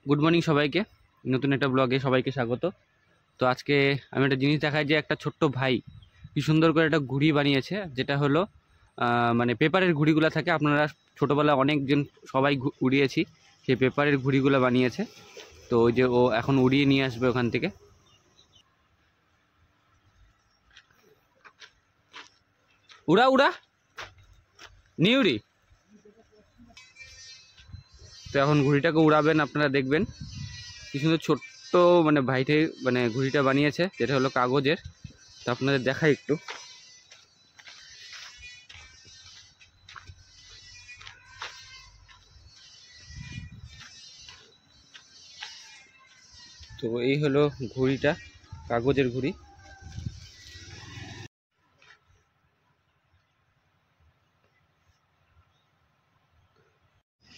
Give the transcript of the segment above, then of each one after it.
Good morning সবাইকে, নতুন একটা ব্লগে সবাইকে স্বাগত। তো আজকে আমি একটা জিনিস দেখাই যে একটা ছোট্ট ভাই কি সুন্দর করে একটা ঘুড়ি বানিয়েছে, যেটা হলো মানে পেপারের ঘুড়িগুলো থাকে, আপনারা ছোটোবেলায় অনেকজন সবাই উড়িয়েছি, সেই পেপারের ঘুড়িগুলো বানিয়েছে। তো ওই যে ও এখন উড়িয়ে নিয়ে আসবে ওখান থেকে। উড়া উড়া নিয়ে উড়ি। তো এখন ঘুড়িটাকে উড়াবেন, আপনারা দেখবেন কি সুন্দর ছোট্ট মানে ভাইটে মানে ঘুড়িটা বানিয়েছে, যেটা হলো কাগজের। তো আপনাদের দেখাই একটু। তো এই হলো ঘুড়িটা, কাগজের ঘুড়ি।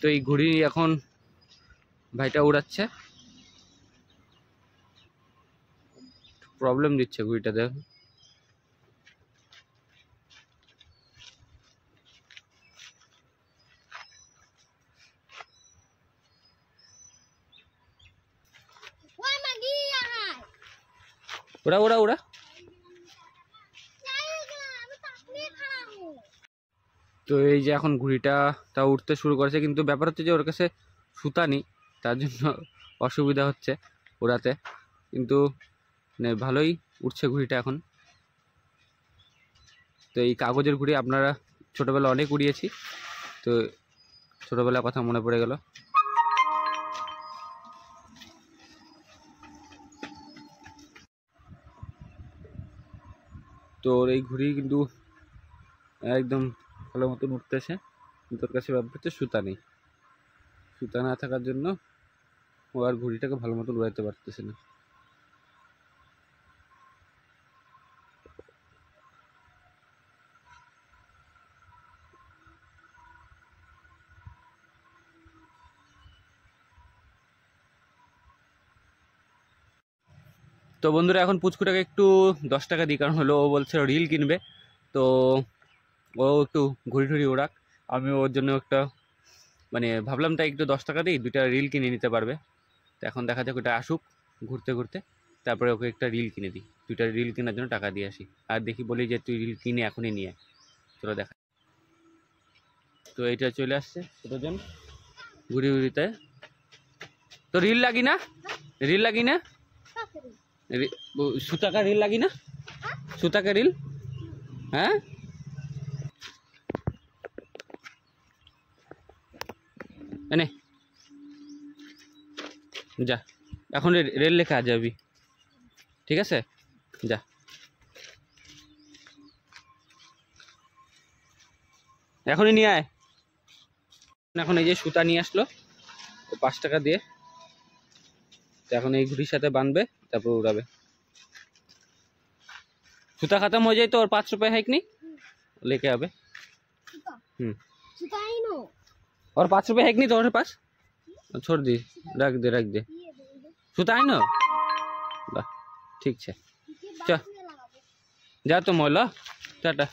তো এই ঘুড়ি এখন ভাইটা উড়াচ্ছে, প্রবলেম দিচ্ছে ঘুড়িটা, দেখ। উড়া উড়া উড়া। তো এই যে এখন ঘুড়িটা তা উঠতে শুরু করেছে, কিন্তু ব্যাপার হচ্ছে যে ওর কাছে সুতা নেই, তার জন্য অসুবিধা হচ্ছে ওড়াতে, কিন্তু মানে ভালোই উঠছে ঘুড়িটা এখন। তো এই কাগজের ঘুড়ি আপনারা ছোটোবেলা অনেক উড়িয়েছি, তো ছোটোবেলার কথা মনে পড়ে গেল। তো এই ঘুড়ি কিন্তু একদম ভালো মতন উঠতেছে, কিন্তু ওর কাছে ব্যাপার হচ্ছে সুতা নেই। সুতা না থাকার জন্য ও আর ঘুড়িটাকে ভালো মতো উড়াইতে পারতেছে না। তো বন্ধুরা, এখন পুচকুটাকে একটু 10 টাকা দিই, কারণ হলো ও বলছে রিল কিনবে। তো ও একটু ঘুড়ি টুড়ি ওড়াক, আমি ওর জন্য একটা মানে ভাবলাম তাই একটু 10 টাকা দিই, 2টা রিল কিনে নিতে পারবে। তো এখন দেখা যাক ওটা আসুক ঘুরতে ঘুরতে, তারপরে ওকে একটা রিল কিনে দিই। 2টা রিল কেনার জন্য টাকা দিয়ে আসি, আর দেখি বলি যে তুই রিল কিনে এখনই নিয়ে। চলো দেখা। তো এইটা চলে আসছে ছোটোজন ঘুরি ঘুরিতে। তো রিল লাগি না, রিল লাগি না, সুতাকা রিল লাগি না, সুতাকা রিল। হ্যাঁ এনে যা, এখন রেল লেখা যাবি, ঠিক আছে, যা। এখনই নিয়ে আয়। এখন এই যে সুতা নিয়ে আসলো 5 টাকা দিয়ে, তো এখন এই ঘুড়ির সাথে বাঁধবে, তারপর উড়াবে। সুতা खत्म हो जाए तो और 5 रुपए है कि नहीं, लेके आवे। और 5 रुपए है कि नहीं तुम्हारे पास, छोड़ दी, रख दे सुता है ना, ठीक है, चल जा तुम, बोलो टाटा।